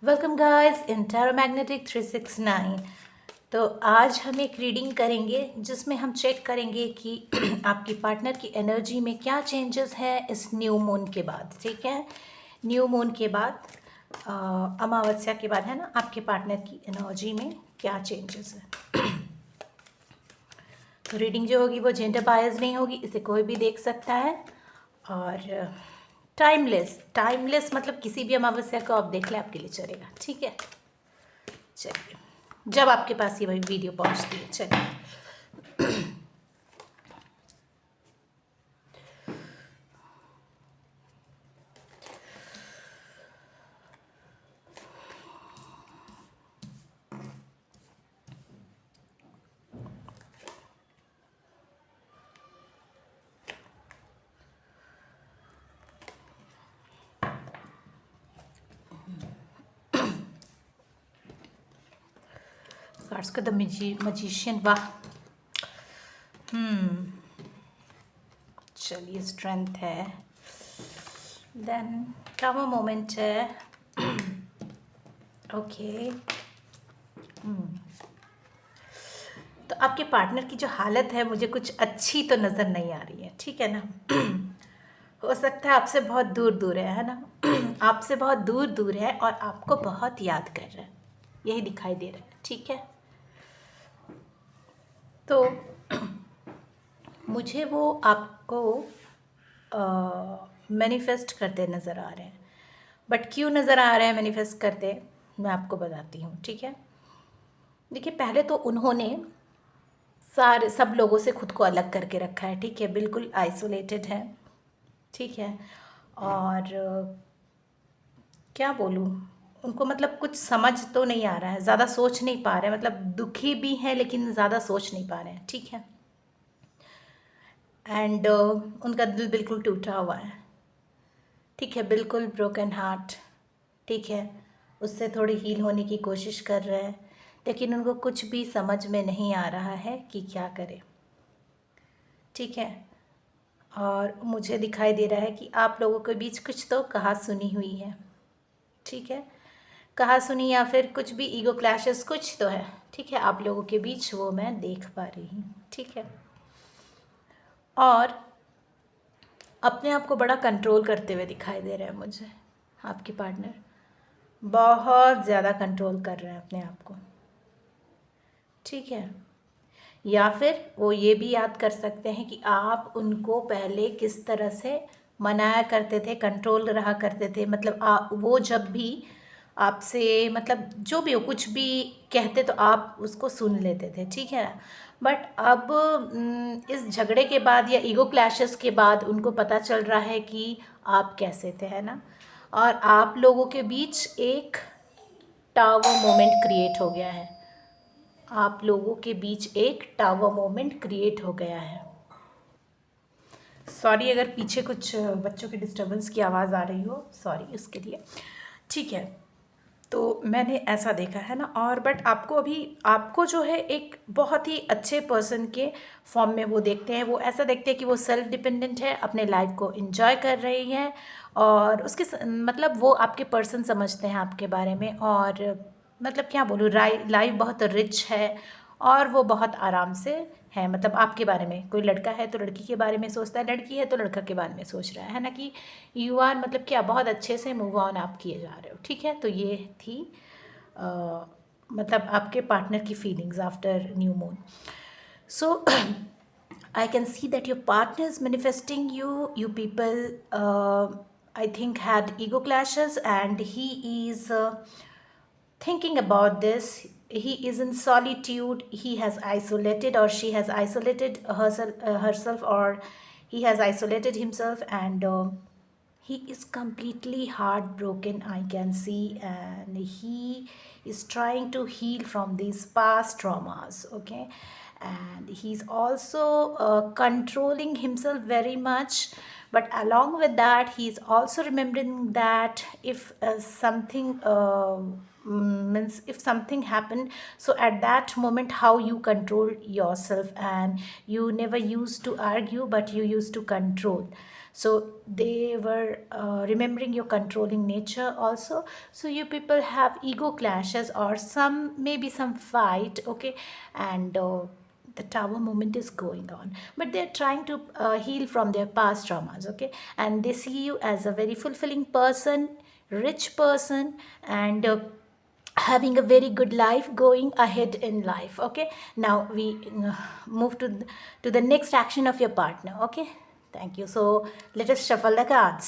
Welcome guys in टैरोमैग्नेटिक 369। तो आज हम एक रीडिंग करेंगे जिसमें हम चेक करेंगे कि आपकी पार्टनर की एनर्जी में क्या चेंजेस है इस न्यू मून के बाद। ठीक है, न्यू मून के बाद अमावस्या के बाद है ना, आपके पार्टनर की एनर्जी में क्या चेंजेस है। तो रीडिंग जो होगी वो जेंडर बायस नहीं होगी, इसे कोई भी देख सकता है। और टाइमलेस मतलब किसी भी अमावस्या को आप देख लें, आपके लिए चलेगा। ठीक है, चलिए जब आपके पास ये वीडियो पहुंचती है। चलिए कार्ड्स का द मजिशियन। वाह, चलिए स्ट्रेंथ है, देन टावर मोमेंट है। ओके, तो आपके पार्टनर की जो हालत है मुझे कुछ अच्छी तो नज़र नहीं आ रही है। ठीक है ना। हो सकता है आपसे बहुत दूर दूर है ना। आपसे बहुत दूर दूर है और आपको बहुत याद कर रहा है, यही दिखाई दे रहा है। ठीक है, तो मुझे वो आपको मैनिफेस्ट करते नज़र आ रहे हैं। बट क्यों नज़र आ रहे हैं मैनिफेस्ट करते, मैं आपको बताती हूँ। ठीक है, देखिए पहले तो उन्होंने सब लोगों से खुद को अलग करके रखा है। ठीक है, बिल्कुल आइसोलेटेड है। ठीक है, और क्या बोलूँ उनको, मतलब कुछ समझ तो नहीं आ रहा है, ज़्यादा सोच नहीं पा रहे हैं। मतलब दुखी भी हैं लेकिन ज़्यादा सोच नहीं पा रहे हैं। ठीक है, एंड उनका दिल बिल्कुल टूटा हुआ है। ठीक है, बिल्कुल ब्रोकन हार्ट। ठीक है, उससे थोड़ी हील होने की कोशिश कर रहे हैं, लेकिन उनको कुछ भी समझ में नहीं आ रहा है कि क्या करे। ठीक है, और मुझे दिखाई दे रहा है कि आप लोगों के बीच कुछ तो कहा सुनी हुई है। ठीक है, कहा सुनी या फिर कुछ भी ईगो क्लैशेस कुछ तो है। ठीक है, आप लोगों के बीच वो मैं देख पा रही हूँ। ठीक है, और अपने आप को बड़ा कंट्रोल करते हुए दिखाई दे रहे हैं मुझे। आपके पार्टनर बहुत ज़्यादा कंट्रोल कर रहे हैं अपने आप को। ठीक है, या फिर वो ये भी याद कर सकते हैं कि आप उनको पहले किस तरह से मनाया करते थे, कंट्रोल रहा करते थे। मतलब वो जब भी आपसे, मतलब जो भी हो, कुछ भी कहते तो आप उसको सुन लेते थे। ठीक है, बट अब इस झगड़े के बाद या ईगो क्लैशेस के बाद उनको पता चल रहा है कि आप कैसे थे, है ना। और आप लोगों के बीच एक टावर मोमेंट क्रिएट हो गया है। आप लोगों के बीच एक टावर मोमेंट क्रिएट हो गया है। सॉरी अगर पीछे कुछ बच्चों की डिस्टर्बेंस की आवाज़ आ रही हो, सॉरी उसके लिए। ठीक है, तो मैंने ऐसा देखा है ना। और बट आपको अभी, आपको जो है एक बहुत ही अच्छे पर्सन के फॉर्म में वो देखते हैं। वो ऐसा देखते हैं कि वो सेल्फ डिपेंडेंट है, अपने लाइफ को एंजॉय कर रही हैं, और उसके मतलब वो आपके पर्सन समझते हैं आपके बारे में। और मतलब क्या बोलूँ, लाइफ बहुत रिच है और वो बहुत आराम से है। मतलब आपके बारे में, कोई लड़का है तो लड़की के बारे में सोचता है, लड़की है तो लड़का के बारे में सोच रहा है ना, कि यू आर, मतलब क्या, बहुत अच्छे से मूव ऑन आप किए जा रहे हो। ठीक है, तो ये थी मतलब आपके पार्टनर की feelings after new moon. So I can see that your partner is manifesting you. You people, I think, had ego clashes, and he is thinking about this. He is in solitude. He has isolated, or she has isolated herself, or he has isolated himself, and he is completely heartbroken, I can see, and he is trying to heal from these past traumas. Okay, and he's also controlling himself very much, but along with that he's also remembering that if something means if something happened, so at that moment how you control yourself, and you never used to argue but you used to control. So they were remembering your controlling nature also. So you people have ego clashes or some maybe some fight, okay. And the tower moment is going on, but they're trying to heal from their past traumas, okay. And they see you as a very fulfilling person, rich person, and having a very good life going ahead in life, okay. Now we move to the next action of your partner, okay. Thank you. So let us shuffle the cards.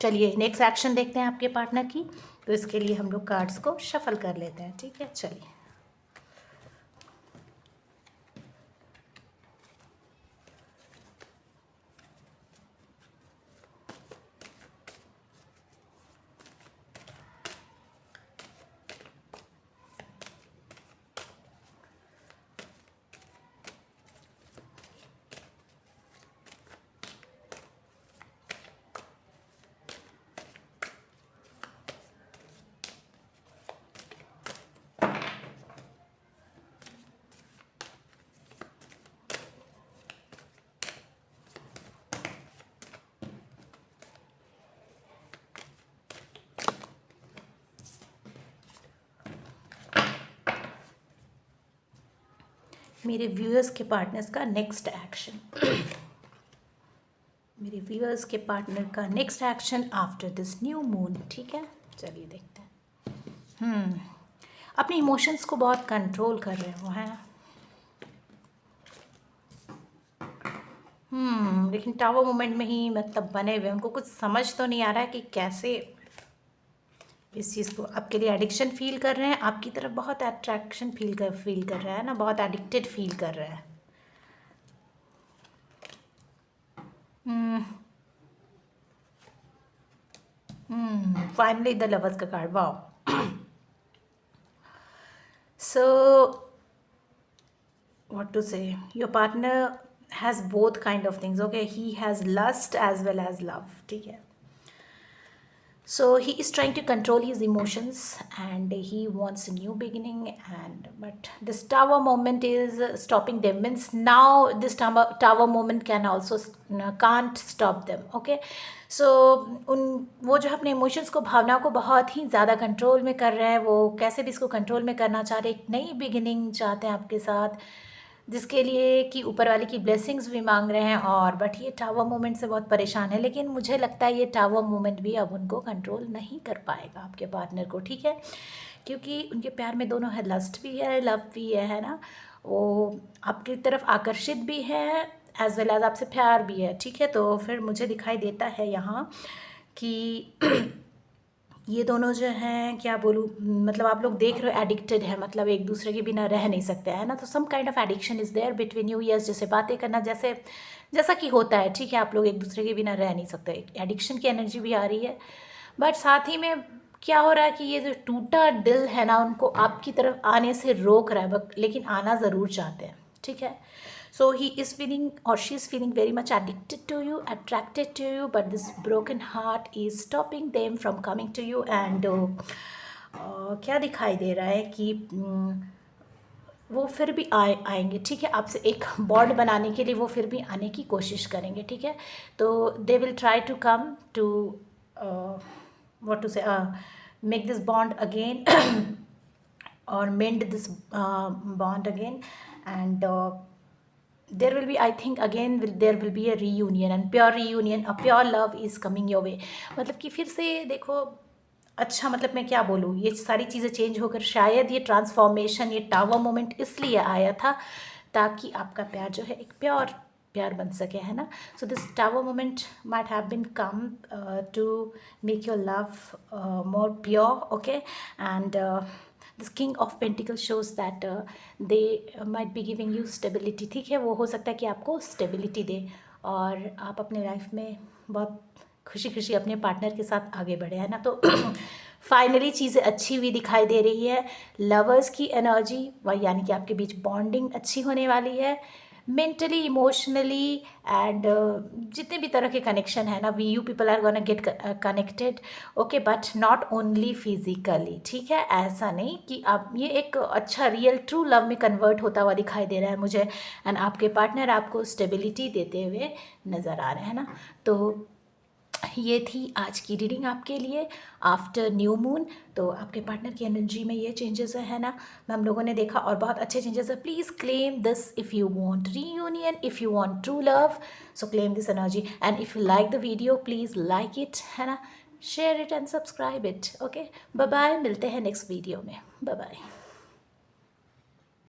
चलिए next action देखते हैं आपके partner की। तो इसके लिए हम लोग कार्ड्स को शफल कर लेते हैं, ठीक है। चलिए मेरे व्यूअर्स के पार्टनर्स का नेक्स्ट एक्शन मेरे व्यूअर्स के पार्टनर का next action after this new moon, ठीक है। चलिए देखते हैं। अपने इमोशंस को बहुत कंट्रोल कर रहे हो हैं। लेकिन टावर मोमेंट में ही मतलब बने हुए, उनको कुछ समझ तो नहीं आ रहा है कि कैसे इस चीज़ को आपके लिए एडिक्शन फील कर रहे हैं, आपकी तरफ बहुत अट्रैक्शन फील कर रहा है ना, बहुत एडिक्टेड फील कर रहा है। फाइनली द लवर्स का card, wow. So what to say, your partner has both kind of things, okay. He has lust as well as love, ठीक है। So he is trying to control his emotions and he wants a new beginning, and but this tower moment is stopping them, means now this tower moment can also can't stop them, okay. So वो जो अपने emotions को, भावनाओं को बहुत ही ज़्यादा control में कर रहे हैं, वो कैसे भी इसको कंट्रोल में करना चाह रहे हैं, एक नई बिगिनिंग चाहते हैं आपके साथ, जिसके लिए कि ऊपर वाले की ब्लेसिंग्स भी मांग रहे हैं। और बट ये टावर मोमेंट से बहुत परेशान है, लेकिन मुझे लगता है ये टावर मोमेंट भी अब उनको कंट्रोल नहीं कर पाएगा आपके पार्टनर को, ठीक है। क्योंकि उनके प्यार में दोनों है, लस्ट भी है, लव भी है ना। वो आपकी तरफ आकर्षित भी है एज वेल एज आपसे प्यार भी है, ठीक है। तो फिर मुझे दिखाई देता है यहाँ कि ये दोनों जो हैं, क्या बोलूँ, मतलब आप लोग देख रहे हो एडिक्टेड है, मतलब एक दूसरे के बिना रह नहीं सकते है ना। तो some kind of addiction is there between you, yes, जैसे बातें करना, जैसे जैसा कि होता है, ठीक है। आप लोग एक दूसरे के बिना रह नहीं सकते, एडिक्शन की एनर्जी भी आ रही है। बट साथ ही में क्या हो रहा है कि ये जो टूटा दिल है ना, उनको आपकी तरफ आने से रोक रहा है, लेकिन आना ज़रूर चाहते हैं, ठीक है। So he is feeling or she is feeling very much addicted to you, attracted to you, but this broken heart is stopping them from coming to you. And क्या दिखाई दे रहा है कि वो फिर भी आएंगे, ठीक है। आपसे एक बॉन्ड बनाने के लिए वो फिर भी आने की कोशिश करेंगे, ठीक है। तो they will try to come to what to say, make this bond again or mend this bond again, and there will be, I think again there will be a reunion, and pure reunion, a pure love is coming your way। मतलब कि फिर से देखो, अच्छा मतलब मैं क्या बोलूँ, ये सारी चीज़ें चेंज होकर शायद ये ट्रांसफॉर्मेशन, ये टावर मोमेंट इसलिए आया था ताकि आपका प्यार जो है एक प्योर प्यार बन सके, है ना। So this tower moment might have been come to make your love more pure, okay. And this king of pentacle shows that they might be giving you stability, ठीक है। वो हो सकता है कि आपको स्टेबिलिटी दे और आप अपने लाइफ में बहुत खुशी खुशी अपने पार्टनर के साथ आगे बढ़े, है ना। तो फाइनली चीज़ें अच्छी हुई दिखाई दे रही है। लवर्स की एनर्जी, वह यानी कि आपके बीच बॉन्डिंग अच्छी होने वाली है। मेंटली, इमोशनली एंड जितने भी तरह के कनेक्शन है ना, we you people are gonna get connected, okay, but not only physically, ठीक है। ऐसा नहीं कि आप, ये एक अच्छा रियल ट्रू लव में कन्वर्ट होता हुआ दिखाई दे रहा है मुझे, एंड आपके पार्टनर आपको स्टेबिलिटी देते हुए नज़र आ रहे हैं ना। तो ये थी आज की रीडिंग आपके लिए आफ्टर न्यू मून। तो आपके पार्टनर की एनर्जी में ये चेंजेस है ना, हम लोगों ने देखा, और बहुत अच्छे चेंजेस है। Please claim this if you want reunion, if you want true love, so claim this energy, and if you like the video please like it, है ना, share it and subscribe it, okay. Bye bye, मिलते हैं next video में, bye bye.